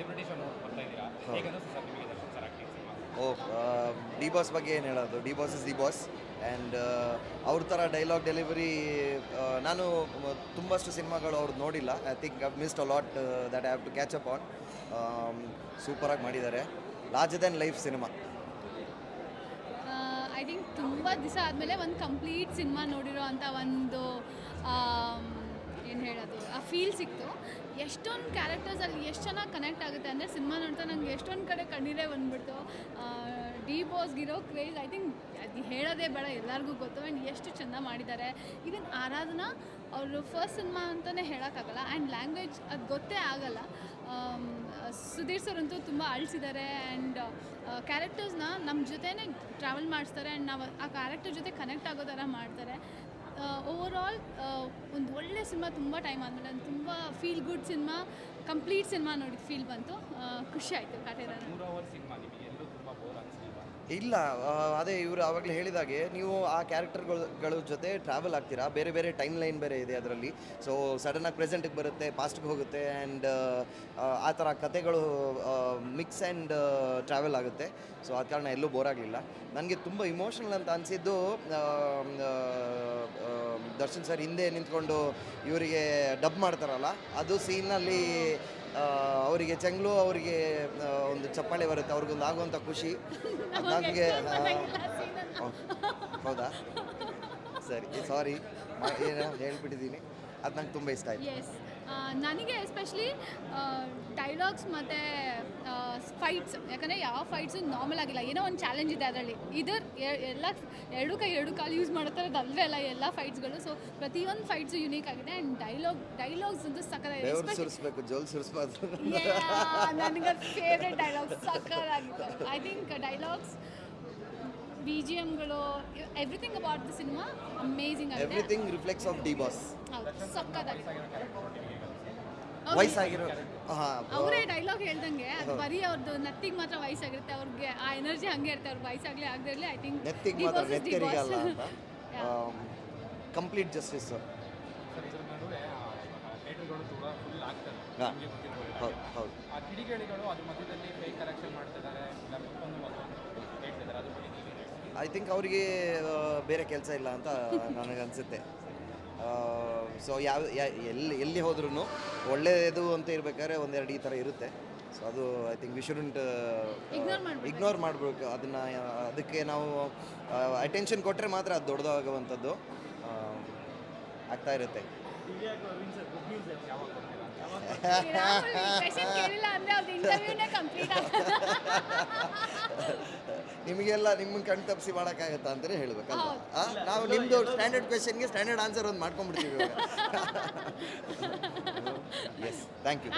Celebrity show ನೋಡಿ ಬರ್ತಾ ಇದ್ದೀರಾ, ಹೇಗೆ ಅನಿಸ್ತು ಸರ್ ನಿಮಗೆ Darshan sir acting cinema? D boss ಬಗ್ಗೆ ಏನು ಹೇಳೋದು, D boss is the boss and ಅವ್ರ ಥರ ಡೈಲಾಗ್ ಡೆಲಿವರಿ ನಾನು ತುಂಬಷ್ಟು ಸಿನಿಮಾಗಳು ಅವ್ರದ್ದು ನೋಡಿಲ್ಲ. I think I've missed a lot that I have to catch up on. ಸೂಪರಾಗಿ ಮಾಡಿದ್ದಾರೆ. Larger than life cinema. I think ತುಂಬ ದಿವಸ ಆದಮೇಲೆ ಒಂದು ಕಂಪ್ಲೀಟ್ ಸಿನಿಮಾ ನೋಡಿರೋ ಅಂಥ ಒಂದು ಏನು ಹೇಳೋದು ಆ ಫೀಲ್ ಸಿಕ್ತು. ಎಷ್ಟೊಂದು ಕ್ಯಾರೆಕ್ಟರ್ಸಲ್ಲಿ ಎಷ್ಟು ಚೆನ್ನಾಗಿ ಕನೆಕ್ಟ್ ಆಗುತ್ತೆ ಅಂದರೆ ಸಿನಿಮಾ ನೋಡ್ತಾ ನಂಗೆ ಎಷ್ಟೊಂದು ಕಡೆ ಕಣ್ಣೀರೇ ಬಂದ್ಬಿಡ್ತು. ಡಿ ಬಾಸ್ಗಿರೋ ಕ್ರೇಜ್ ಐ ಥಿಂಕ್ ಅದು ಹೇಳೋದೇ ಬೇಡ, ಎಲ್ಲರಿಗೂ ಗೊತ್ತು. ಆ್ಯಂಡ್ ಎಷ್ಟು ಚೆಂದ ಮಾಡಿದ್ದಾರೆ. ಈವನ್ ಆರಾಧನಾ ಅವರು ಫಸ್ಟ್ ಸಿನಿಮಾ ಅಂತಲೇ ಹೇಳೋಕ್ಕಾಗಲ್ಲ. ಆ್ಯಂಡ್ ಲ್ಯಾಂಗ್ವೇಜ್ ಅದು ಗೊತ್ತೇ ಆಗಲ್ಲ. ಸುಧೀರ್ ಸರ್ ಅಂತೂ ತುಂಬ ಅಳಿಸಿದ್ದಾರೆ. ಆ್ಯಂಡ್ ಕ್ಯಾರೆಕ್ಟರ್ಸ್ನ ನಮ್ಮ ಜೊತೆನೇ ಟ್ರಾವೆಲ್ ಮಾಡಿಸ್ತಾರೆ. ಆ್ಯಂಡ್ ನಾವು ಆ ಕ್ಯಾರೆಕ್ಟರ್ ಜೊತೆ ಕನೆಕ್ಟ್ ಆಗೋ ಥರ ಮಾಡ್ತಾರೆ. ಓವರಾಲ್ ಒಂದು ಒಳ್ಳೆ ಸಿನಿಮಾ. ತುಂಬ ಟೈಮ್ ಆದಮೇಲೆ ತುಂಬ feel good cinema, complete cinema ನೋಡಿ ಫೀಲ್ ಬಂತು. ಖುಷಿ ಆಯಿತು. ಕಾಟೇರ 3 ಅವರ್ ಸಿನಿಮಾ ನಿಮಗೆ ಎಲ್ಲೂ ತುಂಬ ಬೋರ್ ಅನಿಸ್ಲಿಲ್ವಾ? ಇಲ್ಲ, ಅದೇ ಇವರು ಆವಾಗಲೇ ಹೇಳಿದಾಗೆ ನೀವು ಆ ಕ್ಯಾರೆಕ್ಟರ್ಗಳ ಜೊತೆ ಟ್ರಾವೆಲ್ ಆಗ್ತೀರಾ. ಬೇರೆ ಬೇರೆ ಟೈಮ್ ಲೈನ್ ಬೇರೆ ಇದೆ ಅದರಲ್ಲಿ. ಸೊ ಸಡನ್ನಾಗಿ ಪ್ರೆಸೆಂಟಿಗೆ ಬರುತ್ತೆ, ಪಾಸ್ಟ್ಗೆ ಹೋಗುತ್ತೆ. ಆ್ಯಂಡ್ ಆ ಥರ ಕತೆಗಳು ಮಿಕ್ಸ್ ಆ್ಯಂಡ್ ಟ್ರಾವೆಲ್ ಆಗುತ್ತೆ. ಸೊ ಆದ ಕಾರಣ ಎಲ್ಲೂ ಬೋರ್ ಆಗಲಿಲ್ಲ. ನನಗೆ ತುಂಬ ಇಮೋಷ್ನಲ್ ಅಂತ ಅನಿಸಿದ್ದು ದರ್ಶನ್ ಸರ್ ಹಿಂದೆ ನಿಂತ್ಕೊಂಡು ಇವರಿಗೆ ಡಬ್ ಮಾಡ್ತಾರಲ್ಲ, ಅದು ಸೀನಲ್ಲಿ ಅವರಿಗೆ ಚೆಂಗ್ಲು ಅವರಿಗೆ ಒಂದು ಚಪ್ಪಾಳೆ ಬರುತ್ತೆ, ಅವ್ರಿಗೊಂದು ಆಗುವಂಥ ಖುಷಿ ಅದು ನನಗೆ. ಹೌದಾ, ಸರಿ, ಸಾರಿ, ಏನೋ ಹೇಳ್ಬಿಟ್ಟಿದ್ದೀನಿ. ಅದು ನಂಗೆ ತುಂಬ ಇಷ್ಟ ಆಯಿತು. ಎಸ್, ನನಗೆ ಎಸ್ಪೆಷಲಿ ಡೈಲಾಗ್ಸ್ ಮತ್ತು ಫೈಟ್ಸ್. ಯಾಕಂದರೆ ಯಾವ ಫೈಟ್ಸು ನಾರ್ಮಲ್ ಆಗಿಲ್ಲ, ಏನೋ ಒಂದು ಚಾಲೆಂಜ್ ಇದೆ ಅದರಲ್ಲಿ. ಎಲ್ಲ ಎರಡು ಕಾಲು ಯೂಸ್ ಮಾಡೋ ಥರದ್ದು ಅಲ್ಲವೇ ಅಲ್ಲ ಎಲ್ಲ ಫೈಟ್ಸ್ಗಳು. ಸೊ ಪ್ರತಿಯೊಂದು ಫೈಟ್ಸು ಯುನೀಕ್ ಆಗಿದೆ. ಆ್ಯಂಡ್ ಡೈಲಾಗ್ಸ್ ಅಂತೂ ಸಕ್ಕತ್ತಾಗಿದೆ. ಸುರಿಸ್ಬೇಕು, ಜೋಲ್ ಸುರಿಸ್ಬಾರ್ದು. ನನಗೆ ಫೇವ್ರೆಟ್ ಡೈಲಾಗ್ಸ್ ಸಕ್ಕತ್ತಾಗಿತ್ತು. I think dialogues, B G ಎಮ್ಗಳು, everything about the cinema amazing ಆಗಿದೆ. Everything reflects of D Boss. ಹೌದು, ಸಕ್ಕತ್ತಾಗಿದೆ. ವಯಸ್ಸಾಗಿರೋ ಅವರೇ ಡೈಲಾಗ್ ಹೇಳ್ದಂಗೆ ಅದು ಬರೀ ಅವ್ರದ್ದು ನತ್ತಿಗೆ ಮಾತ್ರ ವಯಸ್ಸಾಗಿರುತ್ತೆ. ಅವ್ರಿಗೆ ಆ ಎನರ್ಜಿ ಹಂಗೆ ಇರುತ್ತೆ. ಅವ್ರಿಗೆ ವಯಸ್ಸಾಗಲಿ ಆಗದಿರಲಿ ಐ ಥಿಂಕ್ ನೆತ್ತಿಗೆ ಮಾತ್ರ, ನೆತ್ತರಿಗಲ್ಲ ಅಂತ. Complete justice sir. ಸರ್ ಇದ್ರ ನಡುವೆ ಥಿಯೇಟರ್ಗಳು ತುಂಬ ಫುಲ್ ಆಗ್ತದೆ, ಹಾಂ, ನಿಮಗೆ ಗೊತ್ತಿರೋ ಹೌದು ಹೌದು. ಆ ಕಿಡಿಗೇಡಿಗಳು ಅದ್ರ ಮಧ್ಯದಲ್ಲಿ ಫೇಕ್ ಕಲೆಕ್ಷನ್ ಮಾಡ್ತಿದ್ದಾರೆ, ಇಲ್ಲ ಮತ್ತೊಂದು ಹೇಳ್ತಿದ್ದಾರೆ, ಅದ್ರ ಬಗ್ಗೆ ನೀವು ಏನು ಹೇಳ್ತೀರಿ? ಐ ಥಿಂಕ್ ಅವರಿಗೆ ಬೇರೆ ಕೆಲಸ ಇಲ್ಲ ಅಂತ ನನಗನ್ಸುತ್ತೆ. ಸೊ ಎಲ್ಲಿ ಹೋದ್ರೂ ಒಳ್ಳೆಯದು ಅಂತ ಇರಬೇಕಾದ್ರೆ ಒಂದೆರಡು ಈ ಥರ ಇರುತ್ತೆ. ಸೊ ಅದು I think we shouldn't ignore ಮಾಡಬೇಕು ಅದನ್ನು. ಅದಕ್ಕೆ ನಾವು ಅಟೆನ್ಷನ್ ಕೊಟ್ಟರೆ ಮಾತ್ರ ಅದು ದೊಡ್ಡದಾಗುವಂಥದ್ದು ಆಗ್ತಾ ಇರುತ್ತೆ. ಕೇಳಿಲ್ಲ ಅಂದರೆ ಅವ್ರ ಇಂಟರ್ವ್ಯೂನೇ ಕಂಪ್ಲೀಟ್ ನಿಮಗೆಲ್ಲ ನಿಮ್ಮನ್ನು ಕಣ್ ತಪ್ಪಿಸಿ ಮಾಡೋಕ್ಕಾಗತ್ತಾ ಅಂತಲೇ ಹೇಳಬೇಕಲ್ಲ. ನಾವು ನಿಮ್ಮದು ಸ್ಟ್ಯಾಂಡರ್ಡ್ ಕ್ವೆಶನ್ಗೆ ಸ್ಟ್ಯಾಂಡರ್ಡ್ ಆನ್ಸರ್ ಒಂದು ಮಾಡ್ಕೊಂಡ್ಬಿಡ್ತೀವಿ. S, thank you.